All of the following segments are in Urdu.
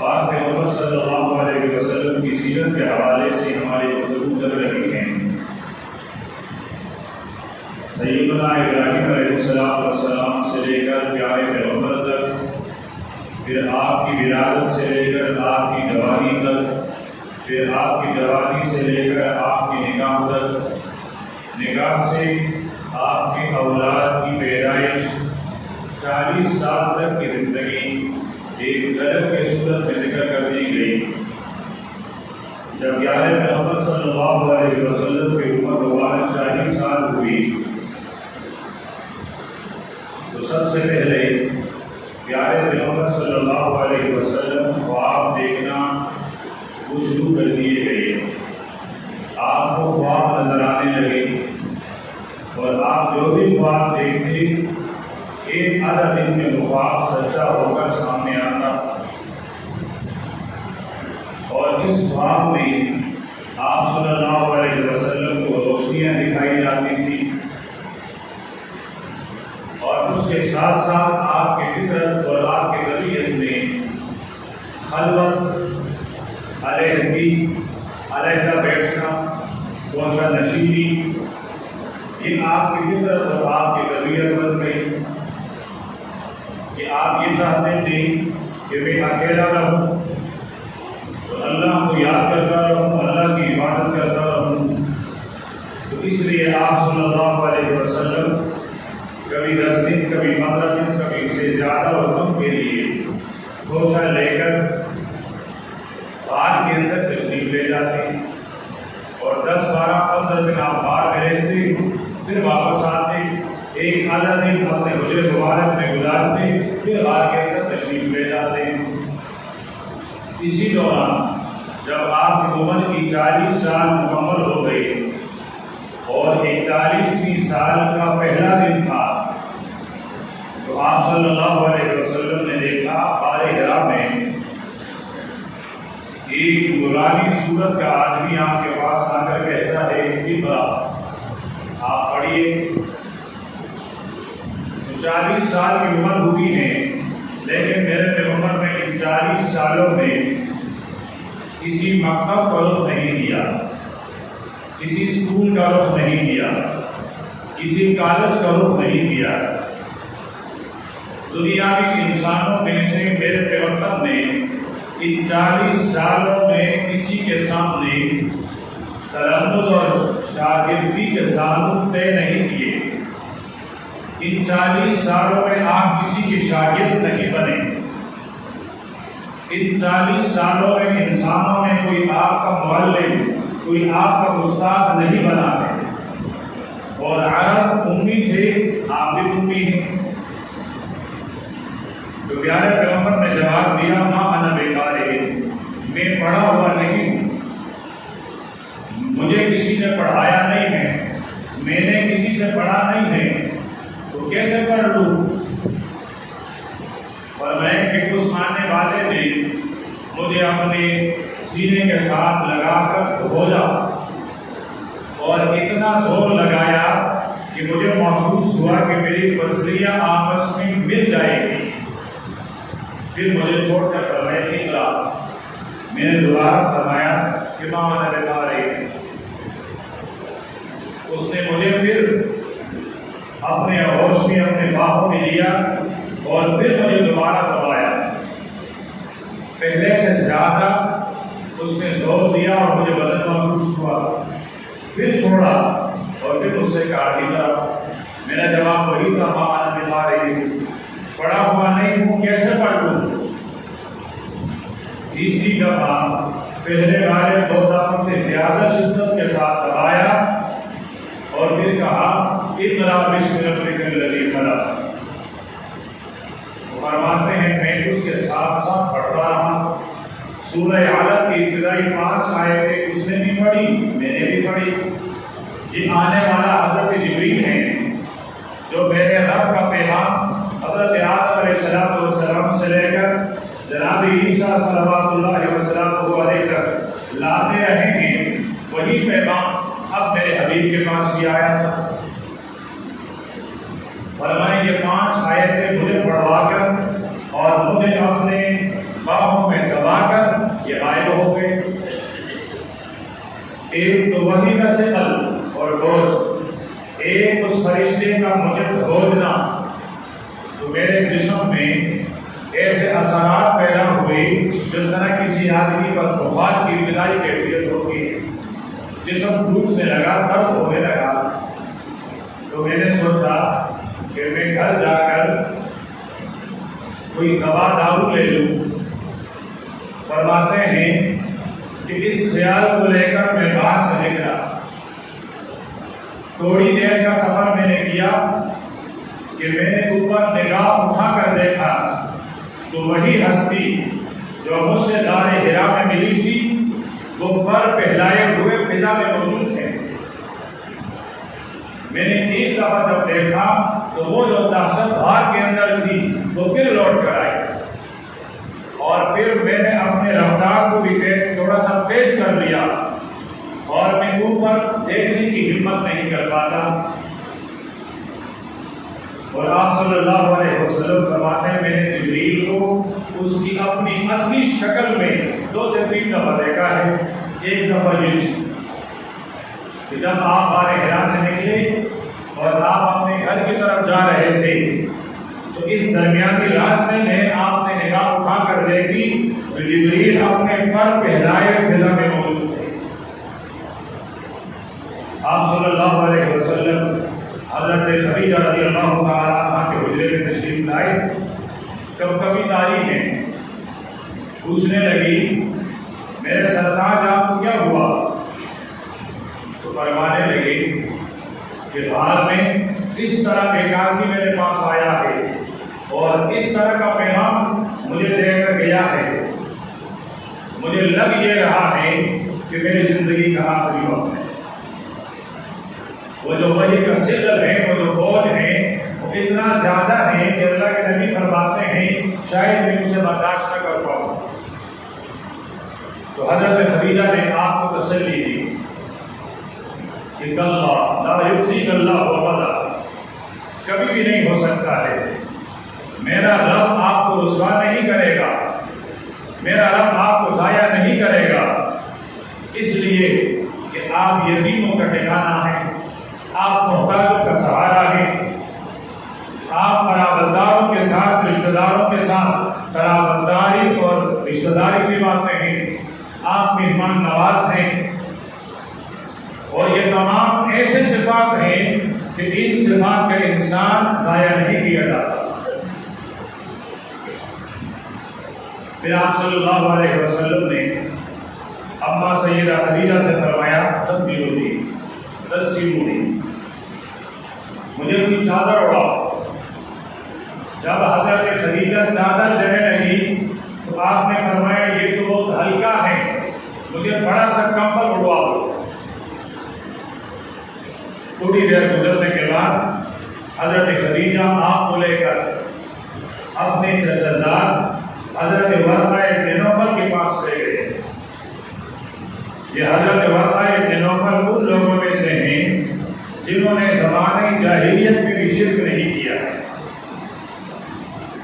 پاک پیغمبر صلی اللہ علیہ وسلم کی سیرت کے حوالے سے ہماری گفتگو چل رہی ہیں۔ سیدنا ابراہیم علیہ السلام سے لے کر پیارے پیغمبر تک، پھر آپ کی ولادت سے لے کر آپ کی جوانی تک، پھر آپ کی جوانی سے لے کر آپ کی نکاح تک، نکاح سے آپ کی اولاد کی پیدائش، 40 سال تک کی زندگی ایک طلب کی صورت میں ذکر کر دی گئی۔ جب پیارے پیغمبر صلی اللہ علیہ وسلم کی عمر مبارک 40 سال ہوئی تو سب سے پہلے پیارے پیغمبر صلی اللہ علیہ وسلم خواب دیکھنا وہ شروع کر دیے گئے۔ آپ کو خواب نظر آنے لگے اور آپ جو بھی خواب دیکھتے ایک آدھا دن میں وہ خواب سچا ہو کر سامنے آتا، اور اس خواب میں آپ صلی اللہ علیہ وسلم کو روشنیاں دکھائی جاتی تھی، اور اس کے ساتھ ساتھ آپ کی فطرت اور آپ کی طبیعت میں خلوت، علیحدگی، علیحدہ بیٹھنا، گوشہ نشینی، یہ آپ کی فطرت اور آپ کی طبیعت بن گئی کہ آپ یہ چاہتے تھے کہ میں اکیلا رہوں تو اللہ کو یاد کرتا رہوں، اللہ کی عبادت کرتا رہوں۔ تو اس لیے آپ صلی اللہ علیہ وسلم کبھی 10 دن، کبھی 15 دن، کبھی اس سے زیادہ اور کم کے لیے گوشہ لے کر غار کے اندر تشریف لے جاتے، اور 10، 12، 15 دن آپ غار میں رہتے، پھر واپس آتے، ایک آدھا دن اپنے حجرے مبارک میں گزارتے، پھر غار کے اندر تشریف لے جاتے۔ اسی دوران جب آپ کی عمر کی 40 سال مکمل ہو گئی اور 41ویں سال کا پہلا دن تھا تو آپ صلی اللہ علیہ وسلم نے دیکھا غار حرا میں ایک نورانی صورت کا آدمی آپ کے پاس آ کر کہتا ہے اقرا، آپ پڑھیے۔ 40 سال کی عمر ہوئی ہے، لیکن میرے پیغمبر نے ان 40 سالوں میں کسی مکتب کا رخ نہیں کیا، کسی اسکول کا رخ نہیں کیا، کسی کالج کا رخ نہیں کیا۔ دنیاوی انسانوں میں سے میرے پیغمبر نے ان 40 سالوں میں کسی کے سامنے تلمذ اور شاگردی کے سالوں طے نہیں کیے۔ ان 40 سالوں میں آپ کسی کے شاگرد نہیں بنے۔ ان 40 سالوں میں انسانوں میں کوئی آپ کا معلم، کوئی آپ کا استاد نہیں بنا ہے، اور عرب امی تھے، آپ بھی امی ہیں۔ تو پیارے پیغمبر نے جواب دیا ما انا بقارئ، میں پڑھا ہوا نہیں ہوں، مجھے کسی نے پڑھایا نہیں ہے، میں نے کسی سے پڑھا نہیں ہے، تو کیسے پڑھ لوں؟ فرمایا کہ کچھ آنے والے نے مجھے اپنے سینے کے ساتھ لگا کر دھولا اور اتنا زور لگایا کہ مجھے محسوس ہوا کہ میری پسلیاں آپس میں مل جائیں گی۔ پھر مجھے چھوڑ کر فرمایا اقرا، میں نے دوبارہ فرمایا کہ ما انا بقارئ۔ اس نے مجھے پھر اپنے ہوش میں اپنے باہوں میں لیا اور پھر مجھے دوبارہ دبایا، پہلے سے زیادہ اس نے زور دیا اور مجھے بدن محسوس ہوا، پھر چھوڑا اور پھر اس سے کہا اقرا۔ میرا جواب وہی تھا ما انا بقارئ، پڑھا ہوا نہیں ہوں، کیسے پڑھ لوں؟ تیسری دفعہ پہلے والے 2 دفعہ سے زیادہ شدت کے ساتھ دبایا اور پھر کہا اقرا بسم ربک الذی خلق۔ فرماتے ہیں میں اس کے ساتھ ساتھ پڑھتا رہا۔ سورہ علق کی ابتدائی 5 آیتیں اس نے بھی پڑھی، میں نے بھی پڑھی۔ یہ آنے والا حضرت جبریل ہیں جو میرے رب کا پیغام حضرت آدم علیہ السلام سے لے کر جناب عیسیٰ صلوات اللہ وسلم علیہ تک لاتے رہے ہیں، وہی پیغام اب میرے حبیب کے پاس بھی آیا تھا۔ فرمائیں یہ 5 آیتیں مجھے پڑھوا کر اور مجھے اپنے باہوں میں دبا گے، ایک تو وحی کا ثقل اور بوجھ، ایک اس فرشتے کا مجھے دھودنا، تو میرے جسم میں ایسے اثرات پیدا ہوئے جس طرح کسی آدمی پر بخار کی ابتدائی کیفیت ہوگی، جسم ٹوٹنے لگا، درد ہونے لگا۔ تو میں نے سوچا کہ میں گھر جا کر کوئی دوا دارو لے لوں۔ فرماتے ہیں کہ اس خیال کو لے کر میں باہر سے نکلا، تھوڑی دیر کا سفر میں نے کیا کہ میں نے اوپر نگاہ اٹھا کر دیکھا تو وہی ہستی جو مجھ سے غار حرا میں ملی تھی وہ پر پہلائے ہوئے فضا میں موجود ہے۔ میں نے ایک دفعہ جب دیکھا تو وہ جو دہشت غار کے اندر تھی وہ پھر لوٹ کر آئی، اور پھر میں نے اپنے رفتار کو بھی تھوڑا سا تیز کر لیا، اور میں اوپر دیکھنے کی ہمت نہیں کر پاتا۔ اور آپ صلی اللہ علیہ وسلم فرماتے ہیں میں نے جبریل کو اس کی اپنی اصلی شکل میں 2 سے 3 دفعہ دیکھا ہے۔ ایک دفعہ یہ کہ جب آپ غار حرا سے نکلے اور آپ اپنے گھر کی طرف جا رہے تھے تو اس درمیانی راستے میں آپ نے نگاہ اٹھا کر دیکھی تو جبریل اپنے پر پہلائے فضا میں موجود تھے۔ آپ صلی اللہ علیہ وسلم حضرت خدیجہ رضی اللہ تعالیٰ عنہ کے حجرے میں تشریف لائے، کبھی تاری ہیں، پوچھنے لگی میرے سرتاج آپ کو کیا ہوا؟ تو فرمانے لگے کہ غار میں اس طرح ایک آدمی میرے پاس آیا ہے اور اس طرح کا پیغام مجھے دے کر گیا ہے، مجھے لگ یہ رہا ہے کہ میری زندگی کا آخری وقت ہے۔ وہ جو وحی کا ثقل ہے، وہ جو بوجھ ہے، وہ اتنا زیادہ ہے کہ اللہ کے نبی فرماتے ہیں شاید میں اسے برداشت نہ کر پاؤں۔ تو حضرت خدیجہ نے آپ کو تسلی دی کہ اللہ لا یخزیک اللہ ابدا، کبھی بھی نہیں ہو سکتا ہے، میرا رب آپ کو رسوا نہیں کرے گا، میرا رب آپ کو ضائع نہیں کرے گا، اس لیے کہ آپ یتیموں کا ٹھکانہ ہیں، آپ محتاجوں کا سہارا ہیں، آپ قرابتداروں کے ساتھ، رشتہ داروں کے ساتھ قرابتداری اور رشتہ داری نبھاتے ہیں، آپ مہمان نواز ہیں، اور یہ تمام ایسے صفات ہیں کہ ان صفات کا انسان ضائع نہیں کیا جاتا۔ پھر آپ صلی اللہ علیہ وسلم نے اما سیدہ خدیجہ سے فرمایا سب بھی ہوتی رسی موڑی، مجھے اپنی چادر اڑاؤ۔ جب حضرت خدیجہ چادر لینے لگی تو آپ نے فرمایا یہ تو بہت ہلکا ہے، مجھے بڑا سا کمبل اڑوا دو۔ تھوڑی دیر گزرنے کے بعد حضرت خدیجہ آپ کو لے کر اپنے چچا زاد حضرت ورقہ ابن نوفل کے پاس لے گئے۔ یہ حضرت ورقہ ابن نوفل ان لوگوں میں سے ہیں جنہوں نے زمانے جاہلیت میں بھی شرک نہیں کیا ہے،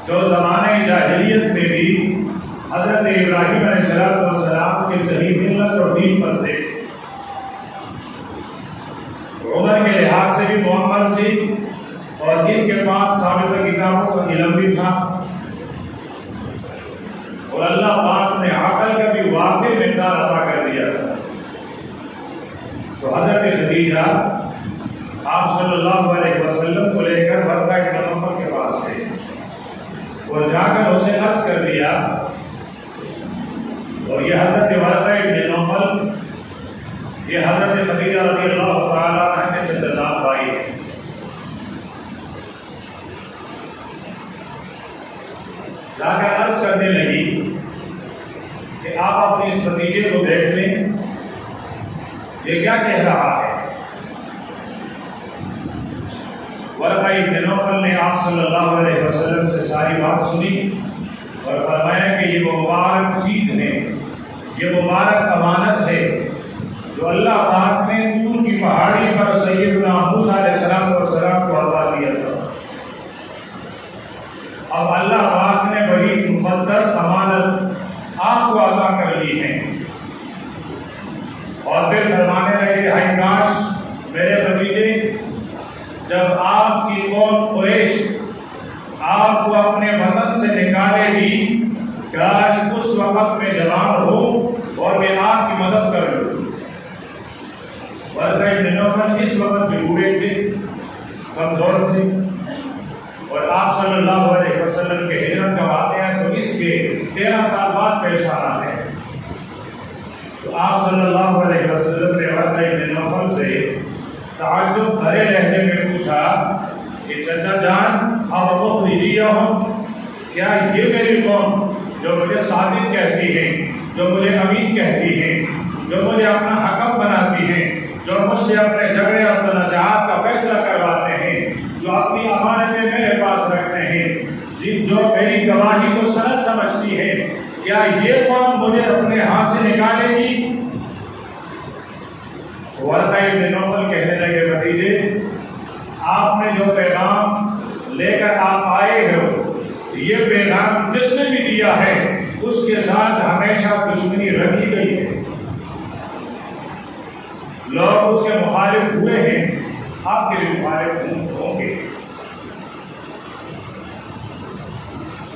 جو زمانے جاہلیت میں بھی حضرت ابراہیم علیہ السلام کے صحیح ملت اور دین پر تھے، عمر کے لحاظ سے بھی معمر تھی اور ان کے پاس سابقہ کتابوں کا علم بھی تھا، اور اللہ پاک نے عقل کا بھی وافر مقدار عطا کر دیا تھا۔ تو حضرت خدیجہ آپ صلی اللہ علیہ وسلم کو لے کر ورقہ ابن نوفل کے پاس گئے اور جا کر اسے عرض کر دیا، اور یہ حضرت ورقہ ابن نوفل یہ حضرت خدیجہ رضی اللہ تعالیٰ عنہ کے چچا زاد بھائی ہیں۔ جا کر عرض کرنے لگی کہ آپ اپنے اس بھتیجے کو دیکھ لیں، یہ کیا کہہ رہا ہے؟ ورقہ ابن نوفل نے آپ صلی اللہ علیہ وسلم سے ساری بات سنی اور فرمایا کہ یہ وہ مبارک چیز ہے، یہ مبارک امانت ہے جو اللہ پاک نے طور کی پہاڑی پر سیدنا موسیٰ علیہ السلام کو عطا کیا تھا۔ اب اللہ پاک نے وہی مقدس امانت آپ کو عطا کر لی ہے، پھر فرمانے لگے ہائے کاش میرے بھتیجے جب آپ کی قوم قریش آپ کو اپنے وطن سے نکالے گی کاش اس وقت میں جوان ہو اور میں آپ کی مدد کر لوں۔ ورقہ بن نوفل اس وقت بھی بوڑھے تھے، کمزور تھے، اور آپ صلی اللہ علیہ وسلم کے ہجرت کا واقعہ تو اس کے 13 سال بعد پیش آنا ہے۔ تو آپ صلی اللہ علیہ وسلم نے ورقہ بن نوفل سے تعجب بھرے لہجے میں پوچھا کہ چچا جان اب مخرجیہم، کیا یہ میری قوم جو مجھے صادق کہتی ہے، جو مجھے امین کہتی ہے، جو مجھے اپنا حکم بناتی ہے، جو مجھ سے اپنے جھگڑے اور تنازعات کا فیصلہ کرواتے ہیں، جو اپنی امانتیں میرے پاس رکھتے ہیں، جو میری گواہی کو سند سمجھتی ہے، کیا یہ قوم مجھے اپنے ہاتھ سے نکالے گی؟ ورقہ بن نوفل کہنے لگے بھتیجے آپ نے جو پیغام لے کر آپ آئے ہو، یہ پیغام جس نے بھی دیا ہے اس کے ساتھ ہمیشہ دشمنی رکھی گئی ہے، لوگ اس کے مخالف ہوئے ہیں، آپ کے بھی مخالف ہوں گے۔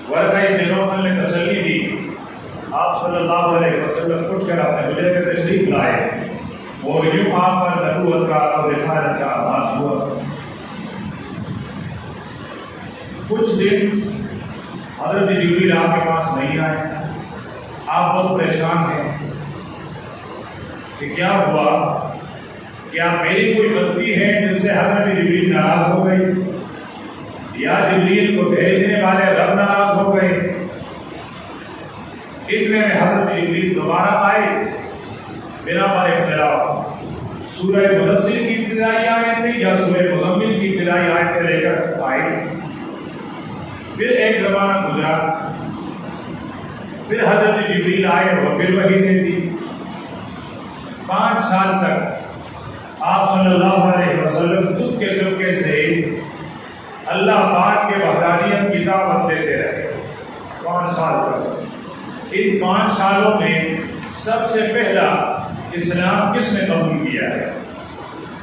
ورقہ بن نوفل نے تسلی دی، آپ صلی اللہ علیہ وسلم اٹھ کر اپنے حجرے میں تشریف لائے اور یوں آپ پر نبوت کا اور رسالت کا آغاز ہوا۔ کچھ دن حضرت جبریل آپ کے پاس نہیں آئے، آپ بہت پریشان ہیں کہ کیا ہوا، کیا میری کوئی غلطی ہے جس سے حضرت جبریل ناراض ہو گئی، یا جبریل کو بھیجنے والے رب ناراض ہو گئے؟ اتنے میں حضرت جبریل دوبارہ آئے بنا پر اختلاف، سورہ مدثر کی ابتدائی آیتیں یا سورہ مزمل کی ابتدائی آیتیں لے کر آئے۔ پھر ایک زمانہ گزرا، پھر حضرت جبریل آئے اور پھر وحی دے دی۔ 5 سال تک آپ صلی اللہ علیہ وسلم چپکے سے اللہ پاک کے وحدانیت کی دعوت دیتے رہے۔ 5 سال تک۔ ان 5 سالوں میں سب سے پہلا اسلام کس نے قبول کیا ہے؟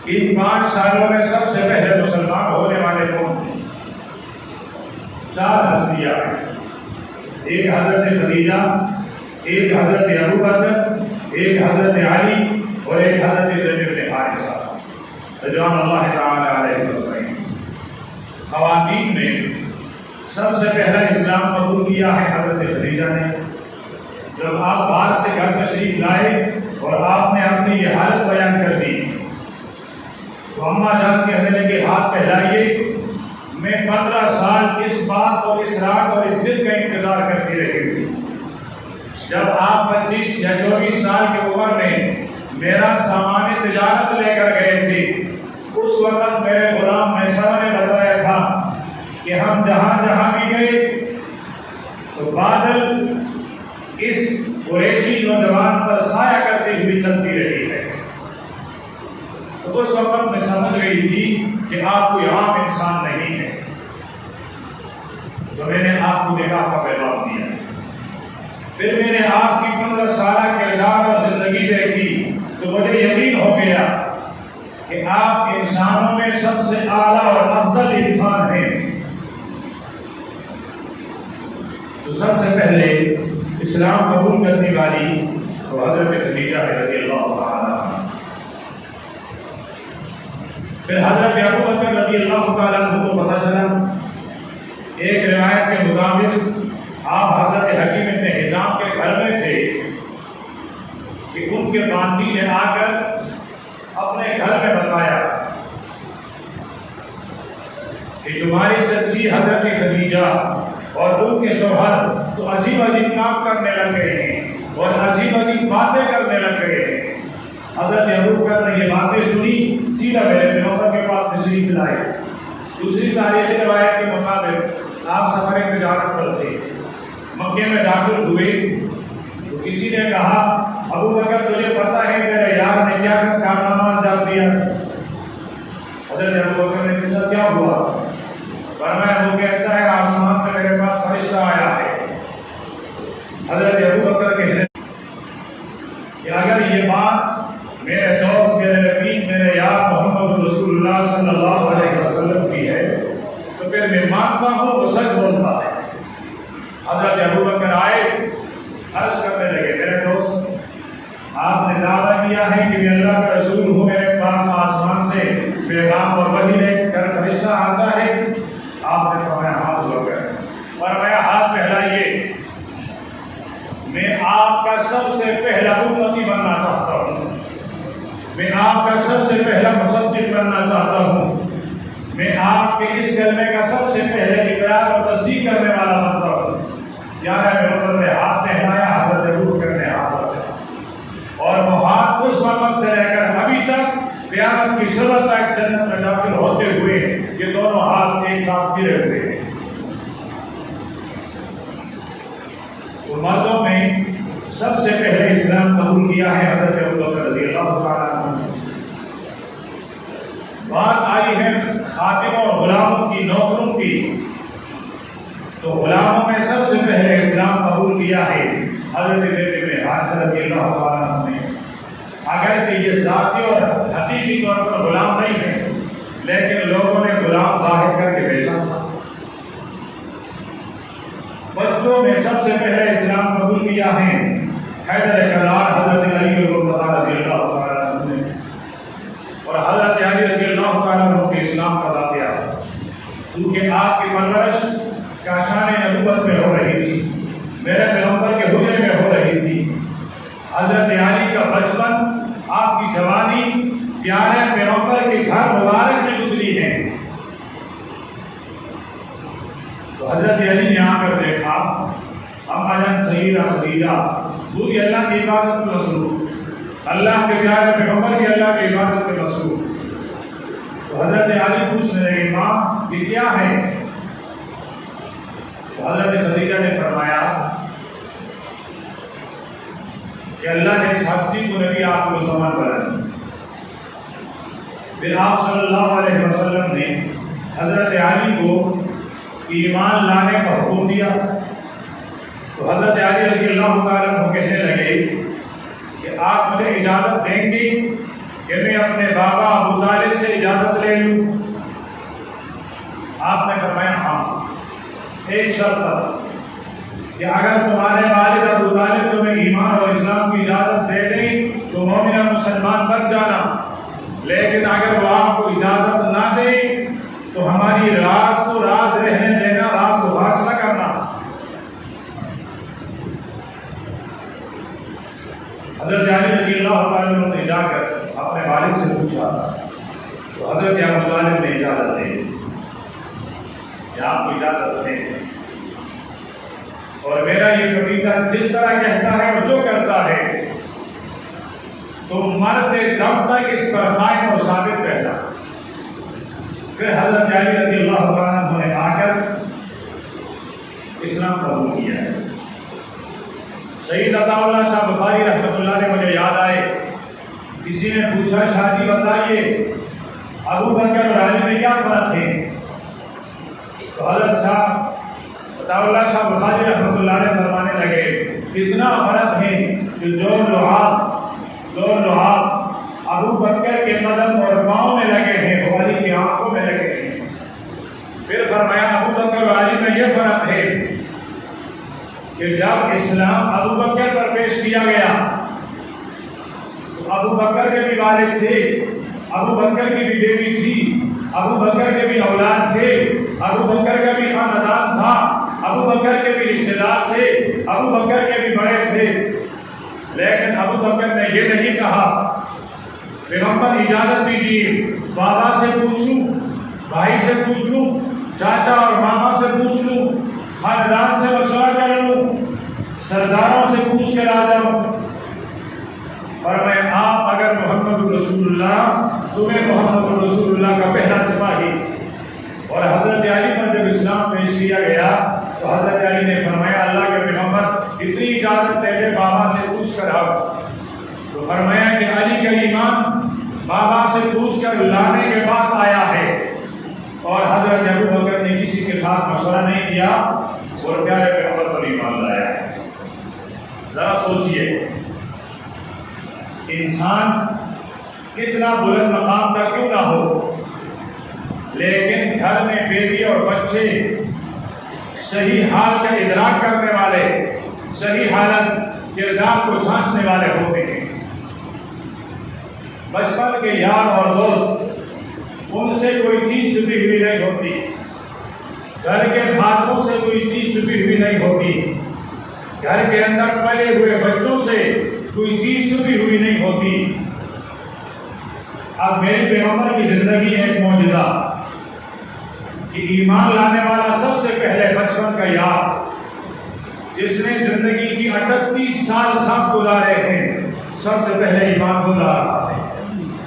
ان 5 سالوں میں سب سے پہلے مسلمان ہونے والے کون ہیں؟ 4 ہستیاں ہیں، ایک حضرت خدیجہ، ایک حضرت ابو بکر، ایک حضرت علی اور ایک حضرت زید بن حارثہ رضوان اللہ تعالی علیہ اجمعین۔ خواتین میں سب سے پہلا اسلام قبول کیا ہے حضرت خدیجہ نے۔ جب آپ باہر سے گھر تشریف لائے اور آپ نے اپنی یہ حالت بیان کر دی تو اماں جان کہنے لگے ہاتھ پہلائیے، میں 15 سال اس بات اور اس رات اور اس دن کا انتظار کرتی رہی۔ جب آپ 25 یا 24 سال کی عمر میں میرا سامان تجارت لے کر گئے تھے، اس وقت میرے غلام میسرہ نے بتایا تھا کہ ہم جہاں جہاں بھی گئے تو بادل اس قریشی نوجوان پر سایہ کرتی ہوئی چلتی رہی ہے۔ تو اس وقت میں سمجھ گئی تھی کہ آپ کوئی عام انسان نہیں ہے، تو میں نے آپ کو نکاح کا پیغام دیا۔ پھر میں نے آپ کی 15 سالہ کردار اور زندگی دیکھی تو مجھے یقین ہو گیا کہ آپ انسانوں میں سب سے اعلیٰ اور افضل انسان ہیں۔ تو سب سے پہلے اسلام قبول کرنے والی تو حضرت خدیجہ رضی اللہ تعالیٰ عنہ۔ پھر حضرت ابو بکر رضی اللہ تعالیٰ عنہ کو پتہ چلا، ایک روایت کے مطابق آپ حضرت حکیم ابن حزام کے گھر میں تھے کہ ان کے باندی نے آ کر اپنے گھر میں بتایا کہ تمہاری چچی حضرت خدیجہ اور ان کے شوہر تو عجیب عجیب کام کرنے لگ گئے ہیں اور عجیب عجیب باتیں کرنے لگ گئے ہیں۔ حضرت ابو بکر نے یہ باتیں سنی، سیدھا میرے پیغمبر کے پاس تشریف لائے۔ دوسری تاریخی روایت کے مطابق آپ سفر تجارت پر تھے، مکے میں داخل ہوئے تو کسی نے کہا ابو بکر تجھے پتہ ہے میرے یار نے کیا کارنامہ انجام دیا؟ حضرت ابو بکر نے پوچھا کیا ہوا؟ فرمایا وہ کہتا ہے آسمان سے میرے پاس فرشتہ آیا ہے۔ حضرت ابو بکر کہنے کہ اگر یہ بات میرے دوست، میرے رفیق، میرے یار محمد رسول اللہ صلی اللہ علیہ وسلم کی ہے تو پھر میں مانتا ہوں وہ سچ بولتا ہے۔ حضرت ابو بکر آئے، عرض کرنے لگے میرے دوست آپ نے دعویٰ کیا ہے کہ میں اللہ کا رسول ہوں، میرے پاس آسمان سے پیغام اور وحی لے کر فرشتہ آتا ہے۔ آپ نے فرمایا ہاتھ اٹھا کر فرمایا ہاتھ پھیلائیے، میں آپ کا سب سے پہلا امتی بننا چاہتا ہوں، میں آپ کا سب سے پہلا مصدق بننا چاہتا ہوں، میں آپ کے اس کلمے کا سب سے پہلے اقرار اور تصدیق کرنے والا بنتا ہوں۔ یار محمد نے ہاتھ پہنایا، حضرت ابو بکر نے ہاتھ رکھا، اور وہ ہاتھ اس وقت سے لے کر ابھی تک قیامت کی صبح تک جنت میں داخل ہوتے ہوئے یہ دونوں ہاتھ ایک ساتھ گرے ہوئے ہیں۔ تو مردوں میں سب سے پہلے اسلام قبول کیا ہے حضرت ابو بکر رضی اللہ تعالیٰ عنہ۔ بات آئی ہے خادموں اور غلاموں کی، نوکروں کی، تو غلاموں میں سب سے پہلے اسلام قبول کیا ہے حضرت زید بن حارثہ رضی اللہ تعالیٰ عنہ نے۔ اگرچہ یہ ذاتی اور حقیقی طور پر غلام نہیں ہے، لیکن لوگوں نے غلام ظاہر کر کے بیچا تھا۔ بچوں میں سب سے پہلے اسلام قبول کیا ہے حیدر کرار حضرت علی رضی اللہ تعالیٰ عنہ نے، اور حضرت علی رضی اللہ تعالیٰ عنہ کے اسلام کا واقعہ کیونکہ آپ کی پرورش کاشان نبوت میں ہو رہی تھی، میرے پیغمبر کے حجرے میں ہو رہی تھی۔ حضرت علی کا بچپن، آپ کی جوانی پیارے پیغمبر کے گھر مبارک میں گزری ہے۔ تو حضرت علی نے آ کر دیکھا اما جان سیدہ خدیجہ پوری اللہ کی عبادت میں مصروف، اللہ کے پیارے پیغمبر کی اللہ کی عبادت میں مصروف۔ تو حضرت علی پوچھنے لگے ماں یہ کیا ہے؟ تو حضرت خدیجہ نے فرمایا کہ اللہ نے اس ہستی کو نبی آخر الزمان بنا۔ پھر آپ صلی اللہ علیہ وسلم نے حضرت علی کو ایمان لانے کا حکم دیا۔ تو حضرت علی رضی اللہ تعالیٰ عنہ کہنے لگے کہ آپ مجھے اجازت دیں گے کہ میں اپنے بابا ابو طالب سے اجازت لے لوں؟ آپ نے فرمایا ہاں، ایک شرط کہ اگر تمہارے والد ابو طالب تمہیں ایمان اور اسلام کی اجازت دے دیں تو مومنہ مسلمان بن جانا، لیکن اگر وہ آپ کو اجازت نہ دے تو ہماری راز کو راز رہنے دینا، راز کو فاش نہ کرنا۔ حضرت علی رضی اللہ تعالیٰ عنہ نے جا کر اپنے والد سے پوچھا تو حضرت ابو طالب نے اجازت دے کہ آپ کو اجازت دیں، اور میرا یہ بھتیجا جس طرح کہتا ہے اور جو کرتا ہے تو مرتے دم تک اس پر قائم اور ثابت رہنا۔ پھر حضرت علی رضی اللہ تعالیٰ عنہ نے آ کر اسلام قبول کیا ہے۔ سید عطا اللہ شاہ بخاری رحمۃ اللہ علیہ مجھے یاد آئے، کسی نے پوچھا شاہ جی بتائیے ابو بکر اور علی میں کیا فرق ہے؟ تو حضرت شاہ عطا اللہ شاہ بخاری رحمۃ اللہ علیہ فرمانے لگے اتنا فرق ہے کہ جو لعاب ابو بکر کے قدم اور پاؤں میں لگے ہیں وہ علی کی آنکھوں میں لگے ہیں۔ پھر فرمایا ابو بکر اور علی میں یہ فرق ہے کہ جب اسلام ابو بکر پر پیش کیا گیا تو ابو بکر کے بھی والد تھے، ابو بکر کی بھی بیوی تھی، ابو بکر کے بھی اولاد تھے، ابو بکر کا بھی خاندان تھا، ابو بکر کے بھی رشتہ دار تھے، ابو بکر کے بھی بڑے تھے، لیکن ابو بکر نے یہ نہیں کہا پیغمبر اجازت دیجیے بابا سے پوچھ لوں، بھائی سے پوچھ لوں، چاچا اور ماما سے پوچھ لوں، خاندان سے مشورہ کر لوں، سرداروں سے پوچھ کر آ جاؤں، اور میں آپ اگر محمد رسول اللہ تمہیں محمد رسول اللہ کا پہلا سپاہی۔ اور حضرت علی پر جب اسلام پیش کیا گیا تو حضرت علی نے فرمایا اللہ کے پیغمبر اتنی اجازت دے دے بابا سے پوچھ کر آؤ۔ تو فرمایا کہ علی کا ایمان بابا سے پوچھ کر لانے کے بعد آیا ہے، اور حضرت ابو بکر نے کسی کے ساتھ مشورہ نہیں کیا اور پیارے پیغمبر پر ایمان لایا ہے۔ ذرا سوچئے انسان کتنا بلند مقام کا کیوں نہ ہو، لیکن گھر میں بیٹی اور بچے صحیح حال کا ادراک کرنے والے، صحیح حالت کردار کو جھانچنے والے ہوتے ہیں۔ بچپن کے یار اور دوست، ان سے کوئی چیز چھپی ہوئی نہیں ہوتی، گھر کے خاتموں سے کوئی چیز چھپی ہوئی نہیں ہوتی، گھر کے اندر پلے ہوئے بچوں سے کوئی چیز چھپی ہوئی نہیں ہوتی۔ اب میرے پیغمبر کی زندگی ایک معجزہ کہ ایمان لانے والا سب سے پہلے بچپن کا یار، جس نے زندگی کی 38 سال ساتھ گزارے ہیں، سب سے پہلے ایمان کو لا رہا ہے۔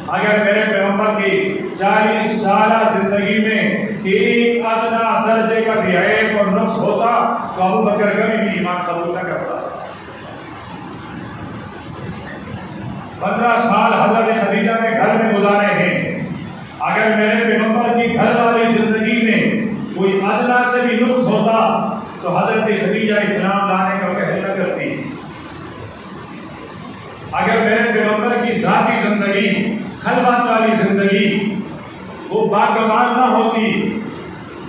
اگر میرے پیغمبر کی 40 سالہ زندگی میں ایک ادنا درجے کا بھی عیب اور نقص ہوتا تو ابو بکر کبھی بھی ایمان قبول نہ کرتا۔ 15 سال حضرت خدیجہ کے گھر میں گزارے ہیں، اگر میرے پیغمبر کی گھر والی زندگی میں کوئی ادنا سے بھی نقص ہوتا تو حضرت خدیجہ اسلام لانے کا پہل نہ کرتی۔ اگر میرے پیغمبر کی ذاتی زندگی، خلوت والی زندگی وہ باکمال نہ ہوتی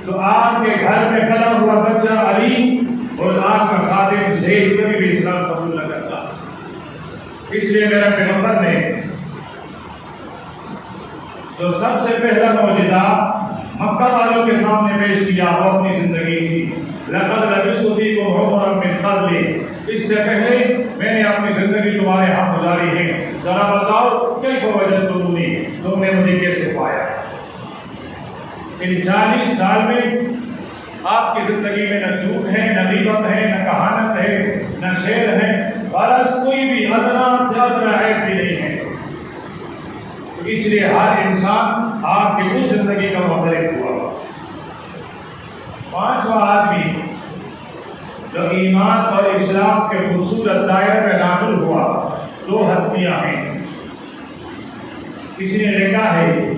تو آپ کے گھر میں پیدا ہوا بچہ علی اور آپ کا خادم زید کبھی بھی اسلام قبول نہ کرتا۔ اس لیے میرے پیغمبر نے جو سب سے پہلا معجزہ مکہ والوں کے سامنے پیش کیا وہ اپنی زندگی کی، لقد لبثت فیکم عمرا من قبل، اس سے پہلے میں نے اپنی زندگی تمہارے ہاں گزاری ہے، ذرا بتاؤ کیف وجدتمونی، تم نے مجھے کیسے پایا۔ ان 40 سال میں آپ کی زندگی میں نہ جھوٹ ہے، نہ غیبت ہے، نہ کہانت ہے، نہ شعر ہے، غرض کوئی بھی ادنا سے ادنا عیب بھی نہیں ہے۔ تو اس لیے ہر انسان آپ کی اس زندگی کا مختلف ہوا۔ 5واں آدمی جو ایمان اور اسلام کے خوبصورت دائرے میں داخل ہوا، 2 ہستیاں ہیں۔ کسی نے لکھا ہے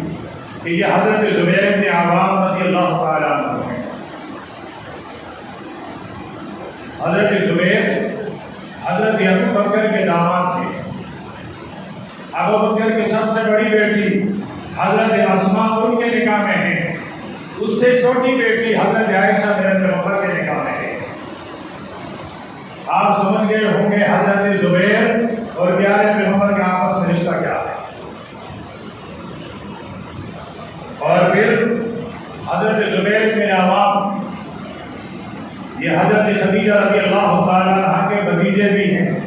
کہ یہ حضرت زبیر بن عوام رضی اللہ تعالیٰ عنہ ہیں۔ حضرت زبیر حضرت ابو بکر کے داماد تھے۔ ابو بکر کی سب سے بڑی بیٹی حضرت اسماء ان کے نکاح میں ہے، اس سے چھوٹی بیٹی حضرت عائشہ میرے پیغمبر کے نکاح میں ہے۔ آپ سمجھ گئے ہوں گے حضرت زبیر اور پیارے پیغمبر کے آپس میں رشتہ کیا ہے۔ اور پھر حضرت زبیر بن عوام یہ حضرت خدیجہ رضی اللہ تعالیٰ عنہ کے بھتیجے بھی ہیں۔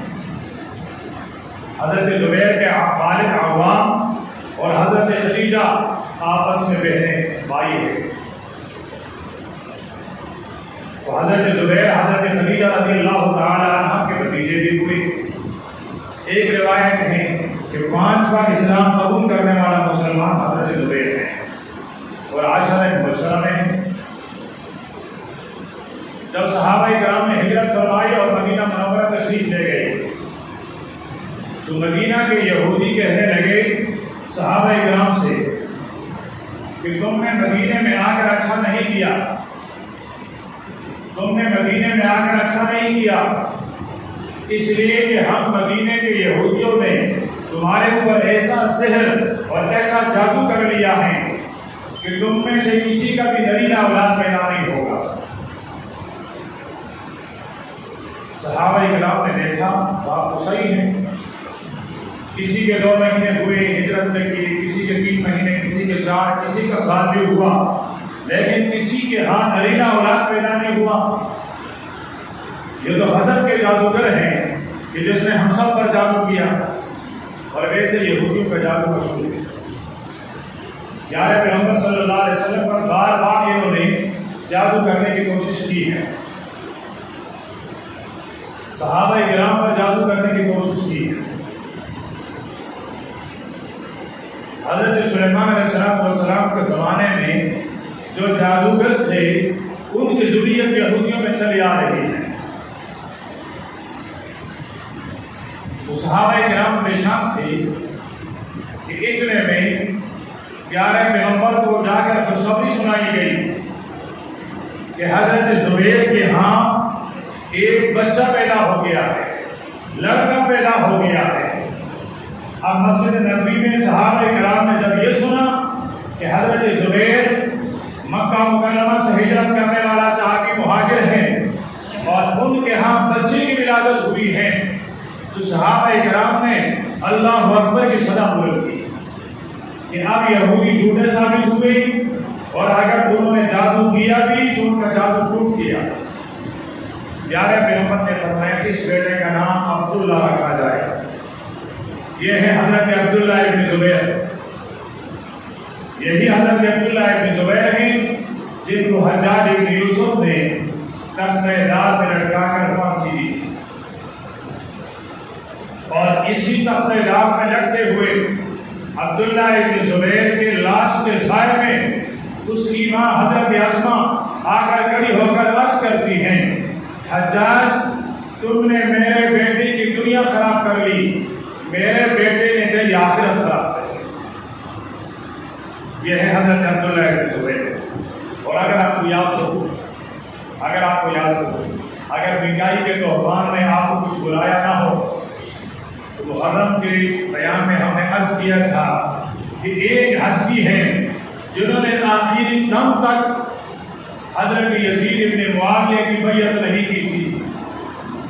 حضرت زبیر کے والد عوام اور حضرت خدیجہ آپس میں بہنیں بھائی ہیں۔ تو حضرت زبیر حضرت خدیجہ رضی اللہ تعالیٰ عنہ کے بھتیجے بھی ہوئے۔ ایک روایت ہے کہ 5واں اسلام قبول کرنے والا مسلمان حضرت زبیر ہے اور عشرہ مبشرہ میں ہے۔ جب صحابہ کرام نے ہجرت فرمائی اور مدینہ منورہ تشریف لے گئے تو مدینہ کے یہودی کہنے لگے صحابہ کرام سے کہ تم نے مدینے میں آ کر اچھا نہیں کیا، تم نے مدینے میں آ کر اچھا نہیں کیا، اس لیے کہ ہم مدینے کے یہودیوں نے تمہارے اوپر ایسا سحر اور ایسا جادو کر لیا ہے کہ تم میں سے کسی کا بھی نرینہ اولاد پیدا نہیں ہوگا۔ صحابہ کرام نے دیکھا بات تو صحیح ہے، کسی کے 2 مہینے ہوئے ہجرت کی، کسی کے 3 مہینے، کسی کے 4، کسی کا سال بھی ہوا، لیکن کسی کے ہاں نرینہ اولاد پیدا نہیں ہوا۔ یہ تو حضرت کے جادوگر ہیں کہ جس نے ہم سب پر جادو کیا، اور ویسے یہودیوں کا جادو مشہور ہے۔ پیارے پیغمبر صلی اللہ علیہ وسلم پر بار بار انہوں نے جادو کرنے کی کوشش کی ہے، صحابہ کرام پر جادو کرنے کی کوشش کی ہے۔ حضرت سلیمان علیہ السلام کے زمانے میں جو جادوگر تھے ان کی ذریت یہودیوں میں چلی آ رہی ہے۔ تو صحابہ کرام پریشان تھے کہ اتنے میں پیارے پیغمبر کو جا کر خوشخبری سنائی گئی کہ حضرت زبیر کے ہاں ایک بچہ پیدا ہو گیا ہے، لڑکا پیدا ہو گیا ہے۔ اب مسجد نبوی میں صحابہ کرام نے جب یہ سنا کہ حضرت زبیر مکہ مکرمہ سے ہجرت کرنے والا صحابی مہاجر ہے اور ان کے ہاں بچے کی ولادت ہوئی ہے، تو صحابہ کرام نے اللہ اکبر کی صدا بلند کی کہ اب یہودی جھوٹے ثابت ہوئے، اور اگر انہوں نے جادو کیا بھی تو ان کا جادو ٹوٹ گیا۔ پیارے پیغمبر نے فرمایا کہ اس بیٹے کا نام عبداللہ رکھا جائے۔ یہ ہے حضرت عبداللہ ابن زبیر، یہی حضرت عبداللہ ابن زبیر ہیں جن کو حجاج ابن یوسف نے تختہ دار پہ لٹکا کر پھانسی دی تھی، اور اسی تختہ دار پہ لٹکتے ہوئے عبداللہ ابن زبیر کے لاش کے سائے میں اس کی ماں حضرت اسما آ کر کھڑی ہو کر عرض کرتی ہیں، حجاج تم نے میرے بیٹے کی دنیا خراب کر لی، میرے بیٹے نے تیری آخرت خراب کر لی۔ یہ ہے حضرت عبداللہ ابن زبیر۔ اور اگر آپ کو یاد ہو، اگر مکائی کے طوفان میں آپ کو کچھ بلایا نہ ہو تو محرم کے بیان میں ہم نے عرض کیا تھا کہ ایک ہستی ہے جنہوں نے آخری دم تک حضرت یزید ابن معاویہ کی بیعت نہیں کی تھی۔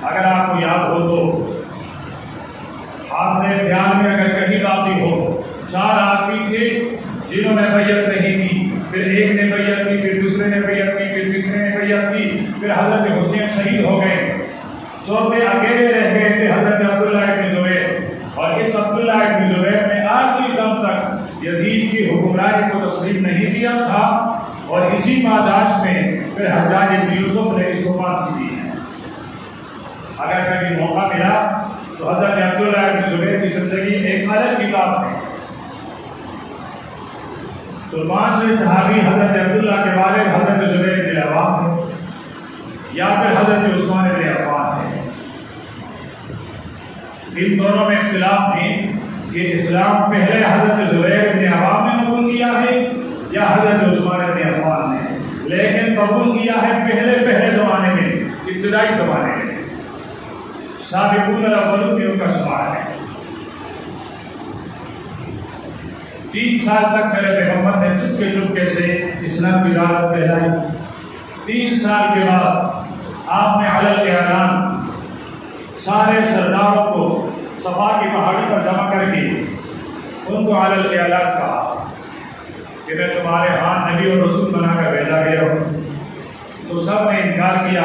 اگر آپ کو یاد ہو تو حافظ خیال میں اگر کہیں باقی ہو، 4 آدمی تھے جنہوں نے بیعت نہیں کی، پھر ایک نے بیعت کی، پھر دوسرے نے بیعت کی، پھر تیسرے نے بیعت کی، پھر حضرت حسین شہید ہو گئے، چوتھے اکیلے رہ گئے تھے حضرت عبداللہ ابن زبیر۔ اور اس عبداللہ ابن زبیر نے آخری دم تک یزید کی حکمرانی کو تسلیم نہیں کیا تھا، اور اسی پاداش میں پھر حجاج ابن یوسف نے اس کو پھانسی دی ہے۔ اگر کبھی موقع ملا تو حضرت عبداللہ ابن زبیر کی زندگی ایک الگ کتاب ہے۔ تو 5ویں صحابی حضرت عبداللہ کے والد حضرت زبیر بن عوام ہیں یا پھر حضرت عثمان بن عفان ہیں۔ ان دونوں میں اختلاف ہے کہ اسلام پہلے حضرت زبیر بن عوام نے قبول کیا ہے یا حضرت عثمان بن عفان نے، لیکن قبول کیا ہے پہلے زمانے میں، ابتدائی زمانے میں، سابقون الاولون میں ان کا شمار ہے۔ 3 سال تک میرے پیغمبر نے چپکے سے اسلام کی دعوت پھیلائی۔ 3 سال کے بعد آپ نے علی اعلان سارے سرداروں کو صفا کی پہاڑی پر جمع کر کے ان کو علی اعلان کہا کہ میں تمہارے ہاں نبی اور رسول بنا کر بھیجا گیا ہوں۔ تو سب نے انکار کیا،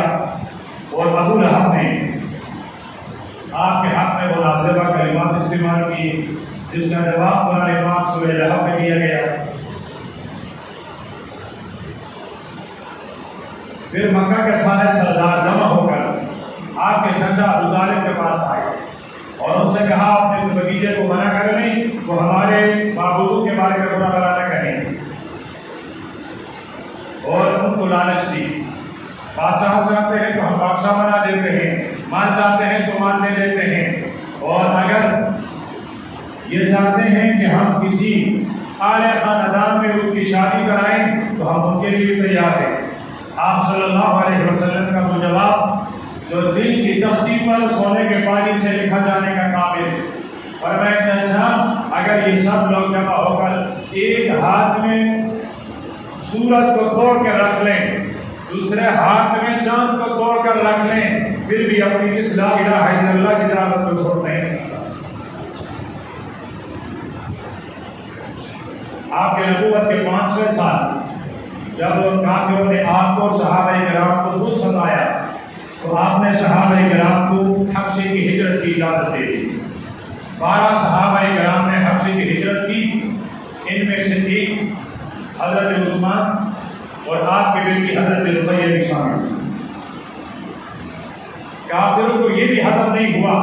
اور ابو لہب نے آپ کے حق میں وہ نازیبہ کلمات استعمال کی جس کا جواب قرآن پاک سورہ لہب میں دیا گیا۔ پھر مکہ کے سارے سردار جمع ہو کر آپ کے چچا ابو طالب کے پاس آئے اور ان سے کہا اپنے بھتیجے کو منع کر لیں، وہ ہمارے معبودوں کے بارے میں برا بھلا نہ کہیں، اور ان کو لالچ دی۔ بادشاہ چاہتے ہیں تو ہم بادشاہ بنا دیتے ہیں، مال چاہتے ہیں تو مال دے دیتے ہیں، اور اگر یہ چاہتے ہیں کہ ہم کسی اعلی خاندان میں ان کی شادی کرائیں تو ہم ان کے لیے بھی تیار ہیں۔ آپ صلی اللہ علیہ وسلم کا وہ جواب جو دل کی تختی پر سونے کے پانی سے لکھا جانے کا قابل، اور میں چچا اگر یہ سب لوگ جمع ہو کر ایک ہاتھ میں سورج کو توڑ کے رکھ لیں، دوسرے ہاتھ میں چاند کو توڑ کر رکھ لیں، پھر بھی اپنی اس لا الہ الا اللہ کی دعوت کو چھوڑ نہیں سکتا۔ آپ کے نبوت کے 5ویں سال جب کافروں نے آپ کو صحابہ کرام کو خود ستایا تو آپ نے صحابہ کرام کو حبشے کی ہجرت کی اجازت دے دی۔ 12 صحابہ کرام نے حبشے کی ہجرت کی، ان میں سے ایک حضرت عثمان اور آپ کے بیٹی حضرت رقیہ بھی شامل تھی۔ کافروں کو یہ بھی ہضم نہیں ہوا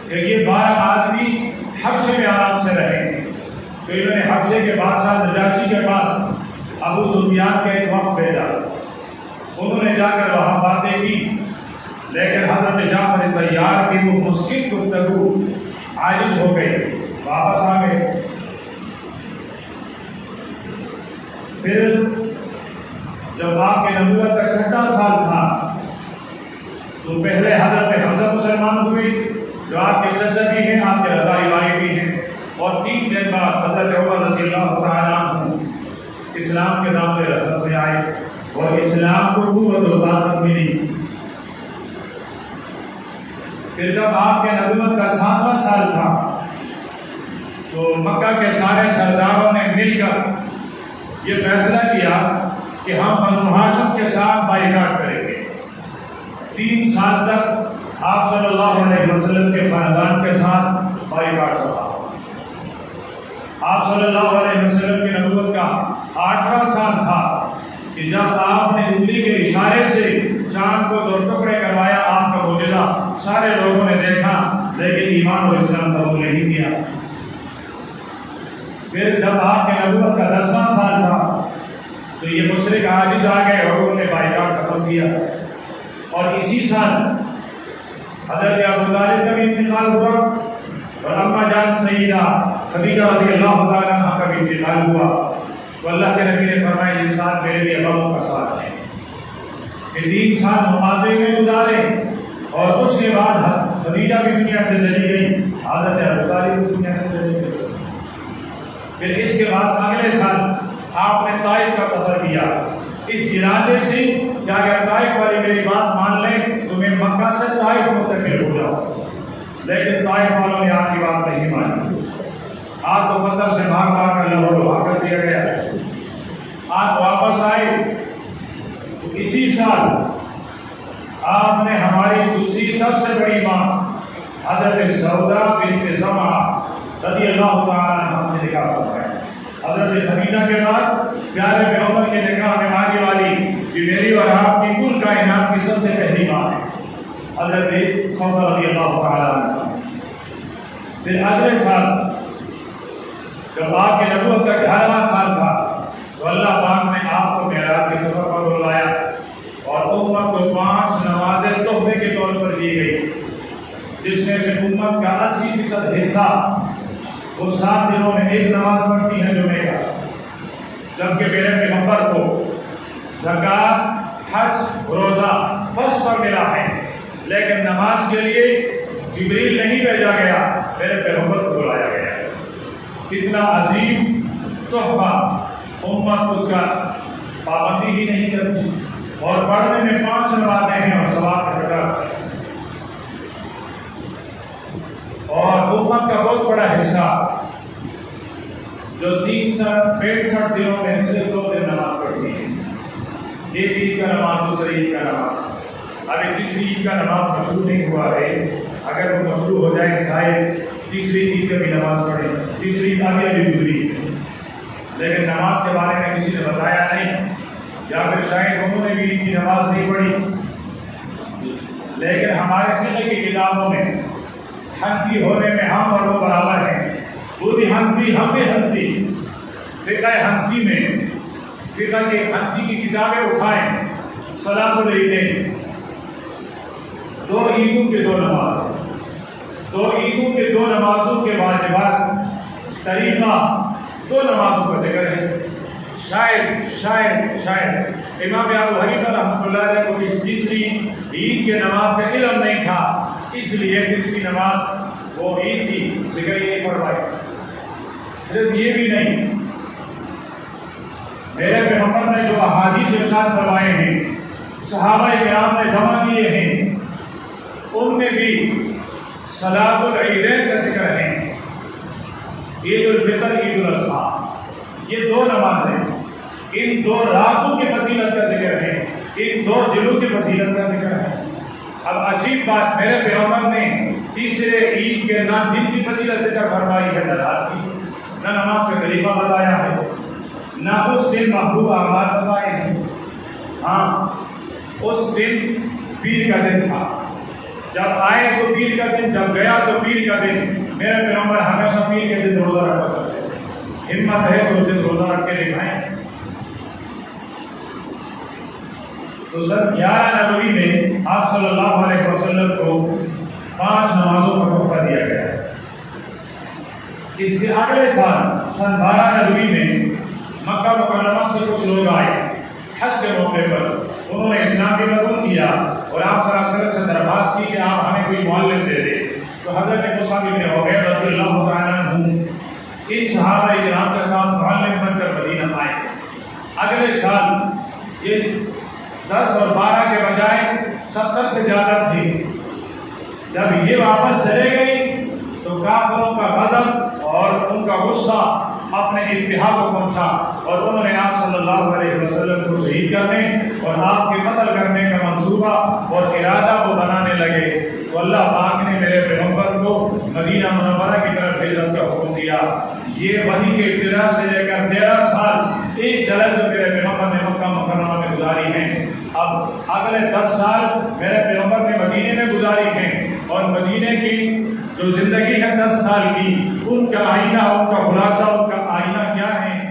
کہ یہ 12 آدمی حبشے میں آرام سے رہیں، تو انہوں نے حبشے کے بادشاہ نجاشی کے پاس ابو سفیان کا ایک وقت بھیجا۔ انہوں نے جا کر وہاں باتیں کی، لیکن حضرت جعفر طیار کی وہ مشکل گفتگو عاجز ہو گئی، واپس آ گئے۔ پھر جب آپ کے نبوت کا 6واں سال تھا تو پہلے حضرت حمزہ مسلمان ہوئے جو آپ کے چچا بھی ہیں، آپ کے رضائی بھائی بھی ہیں۔ اللہ تعالیٰ عنہ اسلام کے دامن رحمت میں آئے اور اسلام کو قوت و طاقت ملی۔ پھر جب آپ کے نبوت کا 7واں سال تھا تو مکہ کے سارے سرداروں نے مل کر یہ فیصلہ کیا کہ ہم بنو ہاشم کے ساتھ بائیکاٹ کریں گے۔ 3 سال تک آپ صلی اللہ علیہ وسلم کے خاندان کے ساتھ بائیکاٹ رہا۔ آپ صلی اللہ علیہ وسلم کی نبوت کا 8واں سال تھا کہ جب آپ نے انگلی کے اشارے سے چاند کو 2 ٹکڑے کروایا، آپ کا معجزہ سارے لوگوں نے دیکھا، لیکن ایمان و اسلام قبول نہیں کیا۔ پھر جب آپ کے نبوت کا 10واں سال تھا تو یہ مشرک عاجز آ گئے اور انہوں نے بائیکاٹ ختم کیا، اور اسی سال حضرت ابو طالب کا بھی انتقال ہوا اور اما جان سیدہ خدیجہ رضی اللہ تعالیٰ عنہ کا بھی انتقال ہوا۔ تو اللہ کے نبی نے فرمایا یہ سال میرے لیے غموں کا سال ہے کہ 3 سال مقابلے میں گزارے، اور اس کے بعد خدیجہ بھی دنیا سے چلی گئی، حضرت ابو طالب بھی دنیا سے چلی گئی۔ پھر اس کے بعد اگلے سال آپ نے طائف کا سفر کیا، اس ارادے سے کہ اگر طائف والی میری بات مان لیں تو میں مکہ سے طائف منتقل ہو جاؤں، لیکن طائف والوں نے آپ کی بات نہیں مانی۔ آپ کو پتھر سے بھاگ بھاگ کر لہو کر دیا گیا۔ آپ واپس آئے تو اسی سال آپ نے ہماری دوسری سب سے بڑی ماں حضرت سودا بنت زمعہ رضی اللہ تعالیٰ عنہ سے نکاح فرمایا۔ حضرت خدیجہ کے بعد پیارے پیغمبر کے نکاح میں آنے والی کہ میری اور آپ کی کل کائنات کی سب سے پہلی ماں ہے حضرت سودا رضی اللہ تعالیٰ عنہ۔ پھر اگلے سال جب آپ کے نبوت کا 11واں سال تھا تو اللہ پاک نے آپ کو معراج کے سفر پر بلایا اور امت کو 5 نمازیں تحفے کے طور پر دی گئی، جس میں سے امت کا 80% حصہ وہ 7 دنوں میں ایک نماز پڑھتی ہے جمعے کا، جبکہ میرے پیغمبر کو زکوٰۃ، حج، روزہ فرض پر ملا ہے، لیکن نماز کے لیے جبریل نہیں بھیجا گیا، میرے پیغمبر کو بلایا گیا۔ کتنا عظیم تحفہ، امت اس کا پابندی ہی نہیں کرتی، اور پڑھنے میں 5 نمازیں ہیں اور ثواب 50 ہیں، اور امت کا بہت بڑا حصہ جو 365 دنوں میں صرف 2 دن نماز پڑھتی ہے، ایک عید کا نماز، دوسری عید کا نماز۔ ابھی تیسری عید کا نماز مشروع نہیں ہوا ہے، اگر وہ مشروع ہو جائے شاید تیسری عید کا بھی نماز پڑھے، تیسری عید ابھی گزری ہے، لیکن نماز کے بارے میں کسی نے بتایا نہیں، یا پھر شاید انہوں نے بھی عید کی نماز نہیں پڑھی۔ لیکن ہمارے فقہ کی کتابوں میں حنفی ہونے میں ہم اور وہ برابر ہیں، وہ بھی حنفی ہم بھی حنفی۔ فقہ حنفی میں فقہ کے حنفی کی کتابیں اٹھائیں، صلاۃ العیدین، 2 عیدوں کے 2 نماز، 2 عیدوں کے 2 نمازوں کے واجبات طریقہ 2 نمازوں کا ذکر ہے۔ شاید امام ابو حنیفہ رحمۃ اللہ علیہ کو اس تیسری عید کے نماز کا علم نہیں تھا، اس لیے تیسری نماز وہ عید کی ذکر ہی نہیں فرمائی۔ صرف یہ بھی نہیں، میرے پیغمبر نے جو احادیث ارشاد فرمائے ہیں، صحابہ کرام نے جمع کیے ہیں، ان میں بھی صلاۃ العیدین کا ذکر ہے، عید الفطر، عید الاضحیٰ، یہ 2 نمازیں، ان 2 راتوں کی فضیلت کا ذکر ہے، ان 2 دنوں کی فضیلت کا ذکر ہے۔ اب عجیب بات، میرے پیغمبر نے تیسرے عید کے نہ دن کی فضیلت ذکر فرمائی ہے، نہ رات کی، نہ نماز کا طریقہ بتایا ہے، نہ اس دن محبوب اعمال بتائے ہیں۔ ہاں، اس دن پیر کا دن تھا، جب آئے تو پیر کا دن، جب گیا تو پیر کا دن۔ میرے پیغمبر ہمیشہ پیر کے دن روزہ رکھا کرتے تھے، ہمت ہے تو اس دن روزہ رکھ کے دکھائیں۔ تو سن 11 نبوی میں آپ صلی اللہ علیہ وسلم کو 5 نمازوں کا تحفہ دیا گیا ہے۔ اس کے اگلے سال سن 12 نبوی میں مکہ مکرمہ سے کچھ لوگ آئے حج کے موقع پر، انہوں نے اسلام بھی قبول کیا اور آپ صلی اللہ علیہ وسلم سے درخواست کی کہ آپ ہمیں کوئی معلم دے دیں۔ تو حضرت مصعب بن عمیر رضی اللہ تعالیٰ عنہ ان صحابہ کرام کے ساتھ معلم بن کر مدینہ آئے۔ اگلے سال یہ 10 اور 12 کے بجائے 70 سے زیادہ تھے۔ جب یہ واپس چلے گئی تو کافروں کا غضب اور ان کا غصہ اپنے انتہا کو پہنچا اور انہوں نے آپ صلی اللہ علیہ وسلم کو شہید کرنے اور آپ کے قتل کرنے کا منصوبہ اور ارادہ کو بنانے لگے۔ تو اللہ پاک نے میرے پیغمبر کو مدینہ منورہ کی طرف ہجرت کا حکم دیا۔ یہ وحی کے ابتدا سے لے کر 13 سال ایک جلد جو میرے پیغمبر نے مکہ مکرمہ میں گزاری ہیں، اب اگلے 10 سال میرے پیغمبر نے مدینے میں گزاری ہیں، اور مدینے کی جو زندگی ہے 10 سال کی، ان کا آئینہ، ان کا خلاصہ، ان کا آئینہ کیا ہے؟